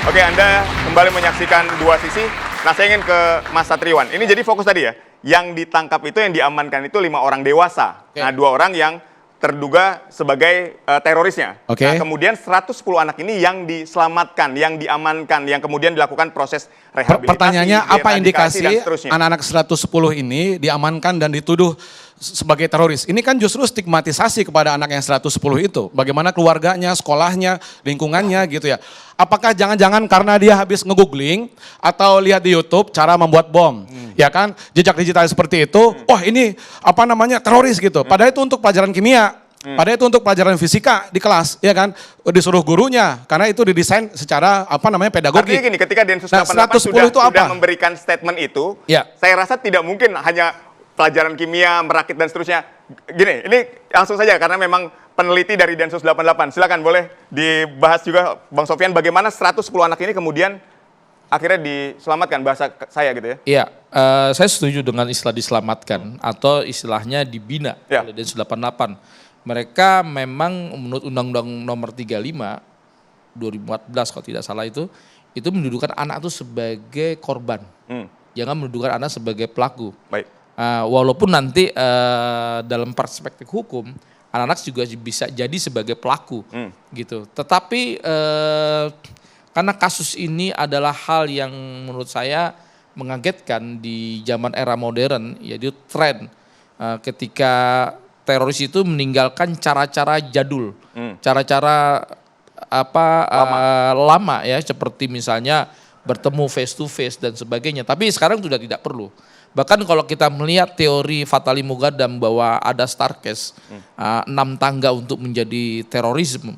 Oke, Anda kembali menyaksikan dua sisi. Nah, saya ingin ke Mas Satriwan. Ini jadi fokus tadi ya, yang ditangkap itu, yang diamankan itu 5 orang dewasa. Oke. Nah, 2 orang yang terduga sebagai terorisnya. Oke. Nah, kemudian 110 anak ini yang diselamatkan, yang diamankan, yang kemudian dilakukan proses rehabilitasi. Pertanyaannya apa deradikasi, dan indikasi seterusnya. anak-anak 110 ini diamankan dan dituduh sebagai teroris? Ini kan justru stigmatisasi kepada anak yang 110 itu. Bagaimana keluarganya, sekolahnya, lingkungannya gitu ya. Apakah jangan-jangan karena dia habis nge-googling atau lihat di YouTube cara membuat bom, ya kan? Jejak digital seperti itu, wah ini apa namanya teroris gitu. Padahal itu untuk pelajaran kimia, padahal itu untuk pelajaran fisika di kelas, ya kan? Disuruh gurunya, karena itu didesain secara apa namanya pedagogi. Artinya gini, ketika Densus Nah, 88 110 itu sudah apa? memberikan statement itu, Ya. saya rasa tidak mungkin hanya pelajaran kimia, merakit dan seterusnya. Gini, ini langsung saja karena memang peneliti dari Densus 88. Silakan boleh dibahas juga Bang Sofyan bagaimana 110 anak ini kemudian akhirnya diselamatkan, bahasa saya gitu ya. Iya, saya setuju dengan istilah diselamatkan atau istilahnya dibina Ya. oleh Densus 88. Mereka memang menurut Undang-Undang Nomor 35 2014 kalau tidak salah itu mendudukan anak itu sebagai korban. Jangan mendudukan anak sebagai pelaku. Baik. Walaupun nanti dalam perspektif hukum anak-anak juga bisa jadi sebagai pelaku gitu. Tetapi karena kasus ini adalah hal yang menurut saya mengagetkan di zaman era modern, yaitu tren ketika teroris itu meninggalkan cara-cara jadul, cara-cara lama ya, seperti misalnya bertemu face to face dan sebagainya. Tapi sekarang sudah tidak perlu. Bahkan kalau kita melihat teori Fatali Mugaddam bahwa ada staircase 6 tangga untuk menjadi terorisme,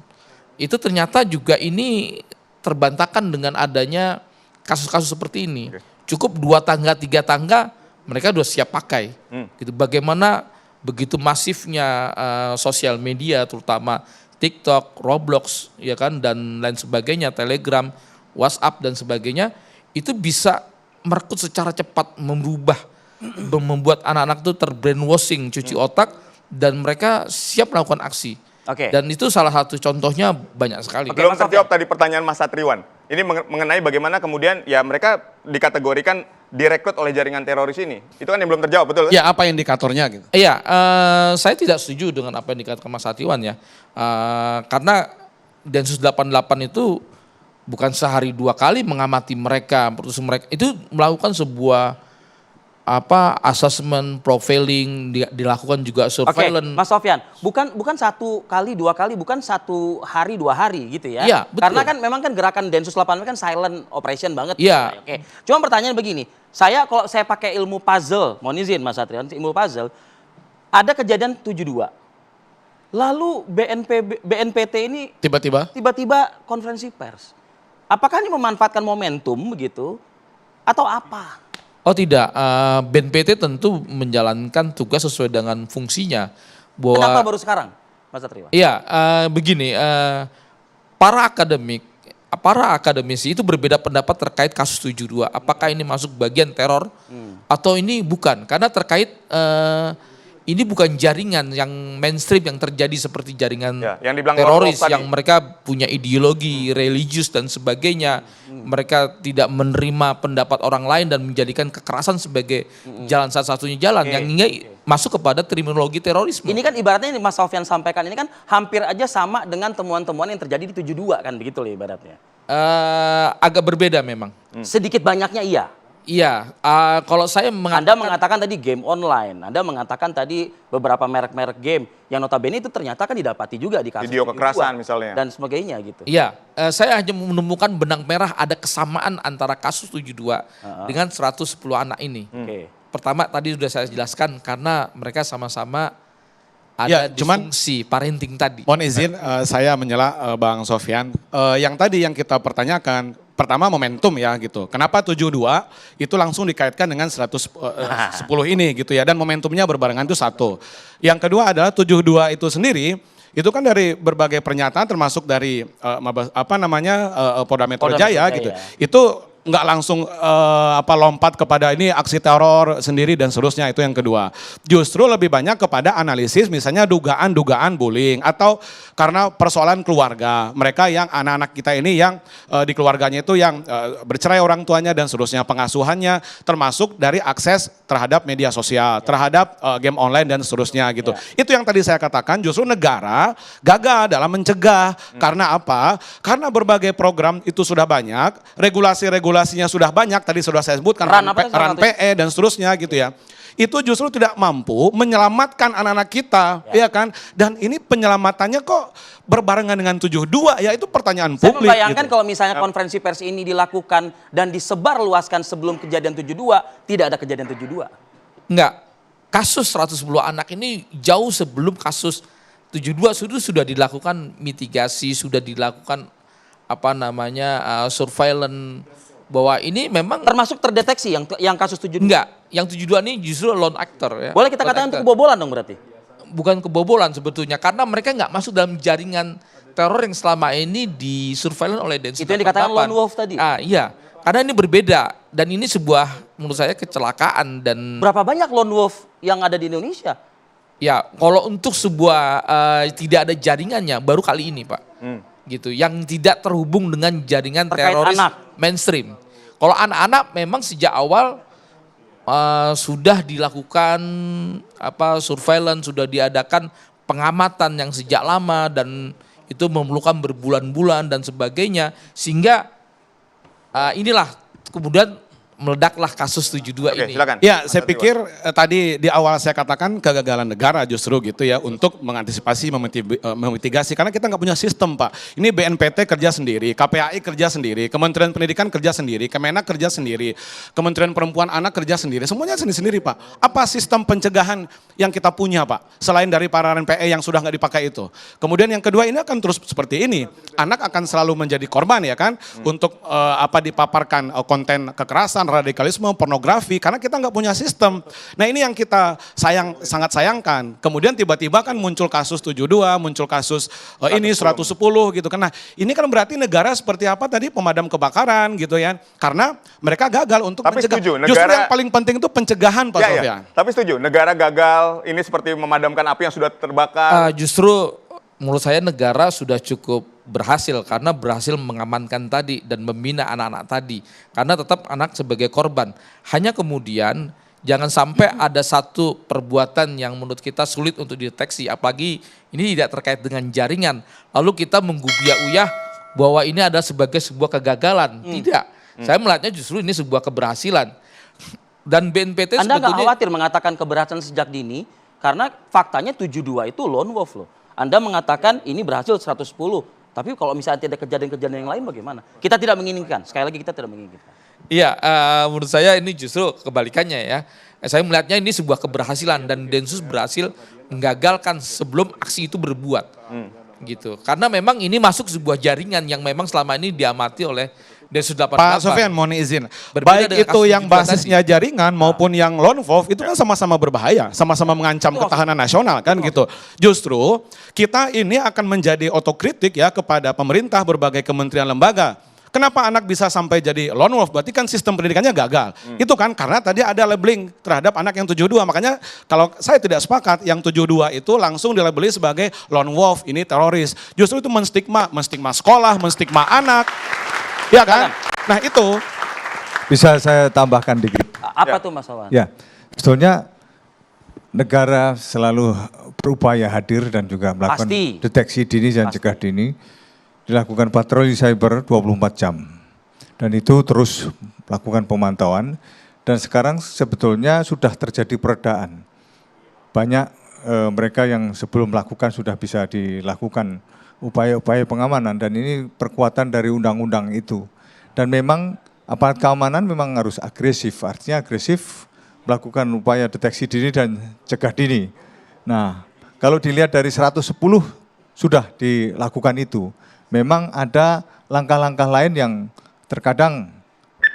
itu ternyata juga ini terbantahkan dengan adanya kasus-kasus seperti ini. Cukup 2 tangga, 3 tangga, mereka sudah siap pakai. Gitu. Bagaimana begitu masifnya sosial media, terutama TikTok, Roblox, ya kan, dan lain sebagainya, Telegram, WhatsApp dan sebagainya, itu bisa merekrut secara cepat, membuat anak-anak itu terbrainwashing, cuci otak, dan mereka siap melakukan aksi. Oke. Dan itu salah satu contohnya banyak sekali. Belum Mas terjawab tadi pertanyaan Mas Satriwan. Ini mengenai bagaimana kemudian ya mereka dikategorikan direkrut oleh jaringan teroris ini. Itu kan yang belum terjawab, betul? Ya apa indikatornya gitu? Iya, saya tidak setuju dengan apa yang dikatakan Mas Satriwan ya. Karena Densus 88 itu bukan sehari 2 kali mengamati mereka, itu melakukan sebuah assessment, profiling, dilakukan juga Oke, surveillance. Mas Sofyan, bukan 1 kali, 2 kali, bukan 1 hari, 2 hari gitu ya? Iya, betul. Karena kan memang kan gerakan Densus 88 kan silent operation banget. Iya. Oke, cuma pertanyaan begini, kalau saya pakai ilmu puzzle, mohon izin Mas Satriwan, ilmu puzzle, ada kejadian 72. Lalu BNPT ini tiba-tiba konferensi pers. Apakah ini memanfaatkan momentum begitu atau apa? Oh tidak, BNPT tentu menjalankan tugas sesuai dengan fungsinya. Kenapa baru sekarang, Mas Satriwan? Iya, begini, para akademisi itu berbeda pendapat terkait kasus 72. Apakah ini masuk bagian teror atau ini bukan? Karena terkait ini bukan jaringan yang mainstream yang terjadi seperti jaringan Ya, yang dibilang teroris Lord of yang mereka punya ideologi religius dan sebagainya. Mereka tidak menerima pendapat orang lain dan menjadikan kekerasan sebagai jalan satu-satunya jalan yang hingga masuk kepada terminologi terorisme. Ini kan ibaratnya yang Mas Sofyan sampaikan ini kan hampir aja sama dengan temuan-temuan yang terjadi di 72 kan begitu loh ibaratnya. Agak berbeda memang. Sedikit banyaknya iya. Iya, kalau saya Anda mengatakan tadi game online, Anda mengatakan tadi beberapa merek-merek game yang notabene itu ternyata kan didapati juga di kasus Video 72 kekerasan misalnya. dan sebagainya gitu. Iya, saya hanya menemukan benang merah ada kesamaan antara kasus 72 dengan 110 anak ini. Oke. Pertama tadi sudah saya jelaskan karena mereka sama-sama ada disfungsi parenting tadi. Mohon izin saya menyela Bang Sofyan. Yang tadi yang kita pertanyakan, pertama momentum ya gitu. Kenapa 72 itu langsung dikaitkan dengan 110 ini gitu ya. Dan momentumnya berbarengan itu satu. Yang kedua adalah 72 itu sendiri, itu kan dari berbagai pernyataan termasuk dari Polda Metro Jaya gitu. Itu nggak langsung lompat kepada ini aksi teror sendiri dan seterusnya, itu yang kedua. Justru lebih banyak kepada analisis misalnya dugaan-dugaan bullying atau karena persoalan keluarga. Mereka yang anak-anak kita ini yang di keluarganya itu yang bercerai orang tuanya dan seterusnya, pengasuhannya termasuk dari akses terhadap media sosial, terhadap game online dan seterusnya gitu. Itu yang tadi saya katakan, justru negara gagal dalam mencegah. Karena apa? Karena berbagai program itu sudah banyak, regulasinya sudah banyak, tadi sudah saya sebutkan, RAN PE dan seterusnya gitu ya. Itu justru tidak mampu menyelamatkan anak-anak kita, ya kan? Dan ini penyelamatannya kok berbarengan dengan 72, ya itu pertanyaan publik. Saya membayangkan gitu. kalau misalnya konferensi pers ini dilakukan dan disebar luaskan sebelum kejadian 72, tidak ada kejadian 72. Enggak, kasus 110 anak ini jauh sebelum kasus 72 sudah dilakukan mitigasi, sudah dilakukan surveillance, bahwa ini memang Termasuk terdeteksi yang kasus 72. enggak, yang 72 ini justru lone actor ya. Boleh kita Lone katakan actor. itu kebobolan dong berarti? Bukan kebobolan sebetulnya, karena mereka nggak masuk dalam jaringan teror yang selama ini di surveillance oleh Densus 88. Itu yang dikatakan lone wolf tadi? Iya, karena ini berbeda dan ini sebuah menurut saya kecelakaan dan Berapa banyak lone wolf yang ada di Indonesia? ya kalau untuk sebuah tidak ada jaringannya baru kali ini Pak. Gitu, yang tidak terhubung dengan jaringan Terkait teroris anak. mainstream. Kalau anak-anak memang sejak awal sudah dilakukan surveillance, sudah diadakan pengamatan yang sejak lama dan itu memerlukan berbulan-bulan dan sebagainya, sehingga inilah kemudian meledaklah kasus 72 Oke, ini. silakan. Ya, Mas saya Satrio. pikir tadi di awal saya katakan kegagalan negara justru gitu ya untuk mengantisipasi, memitigasi karena kita nggak punya sistem Pak. Ini BNPT kerja sendiri, KPAI kerja sendiri, Kementerian Pendidikan kerja sendiri, Kemenak kerja sendiri, Kementerian Perempuan Anak kerja sendiri, semuanya sendiri-sendiri Pak. Apa sistem pencegahan yang kita punya Pak selain dari para RAN-PE yang sudah nggak dipakai itu? Kemudian yang kedua ini akan terus seperti ini, anak akan selalu menjadi korban ya kan untuk dipaparkan konten kekerasan, radikalisme, pornografi, karena kita nggak punya sistem. Nah ini yang kita sangat sayangkan. Kemudian tiba-tiba kan muncul kasus 72, muncul kasus ini 110 gitu kan. Nah ini kan berarti negara seperti apa tadi pemadam kebakaran gitu ya. Karena mereka gagal untuk Tapi mencegah. setuju, Justru negara- yang paling penting itu pencegahan Pak Ya, Sofyan. ya. Tapi setuju, negara gagal ini seperti memadamkan api yang sudah terbakar. Justru menurut saya negara sudah cukup berhasil karena berhasil mengamankan tadi dan membina anak-anak tadi. Karena tetap anak sebagai korban. Hanya kemudian jangan sampai ada satu perbuatan yang menurut kita sulit untuk dideteksi. Apalagi ini tidak terkait dengan jaringan. Lalu kita menggubiah-uyah bahwa ini ada sebagai sebuah kegagalan. Tidak. Saya melihatnya justru ini sebuah keberhasilan. Dan BNPT Anda nggak sebetulnya khawatir mengatakan keberhasilan sejak dini? Karena faktanya 72 itu lone wolf loh. Anda mengatakan ini berhasil 110. Tapi kalau misalnya tidak kejadian-kejadian yang lain bagaimana? Kita tidak menginginkan. Sekali lagi kita tidak menginginkan. Iya, menurut saya ini justru kebalikannya ya. Saya melihatnya ini sebuah keberhasilan dan Densus berhasil menggagalkan sebelum aksi itu berbuat. Gitu. Karena memang ini masuk sebuah jaringan yang memang selama ini diamati oleh Densus 88. Pak Sofyan mohon izin, Berbeda baik dengan itu kasus yang 72 basisnya jaringan maupun yang lone wolf itu kan sama-sama berbahaya, sama-sama mengancam ketahanan nasional kan gitu. Justru kita ini akan menjadi otokritik ya kepada pemerintah berbagai kementerian lembaga. Kenapa anak bisa sampai jadi lone wolf? Berarti kan sistem pendidikannya gagal. Itu kan karena tadi ada labeling terhadap anak yang 72. Makanya kalau saya tidak sepakat yang 72 itu langsung dilabeli sebagai lone wolf, ini teroris. Justru itu menstigma sekolah, menstigma anak. Ya kan? Nah itu. Bisa saya tambahkan dikit? Apa tuh Mas Wawan? Ya, sebetulnya negara selalu berupaya hadir dan juga melakukan Pasti. deteksi dini dan cegah dini. Dilakukan patroli cyber 24 jam. Dan itu terus melakukan pemantauan. Dan sekarang sebetulnya sudah terjadi peredaan. Banyak mereka yang sebelum melakukan sudah bisa dilakukan upaya-upaya pengamanan. Dan ini perkuatan dari undang-undang itu. Dan memang aparat keamanan memang harus agresif. Artinya agresif melakukan upaya deteksi dini dan cegah dini. Nah, kalau dilihat dari 110 sudah dilakukan itu. Memang ada langkah-langkah lain yang terkadang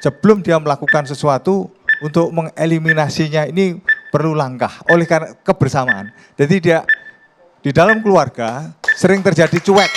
sebelum dia melakukan sesuatu untuk mengeliminasinya ini perlu langkah oleh karena kebersamaan. Jadi dia di dalam keluarga sering terjadi cuek.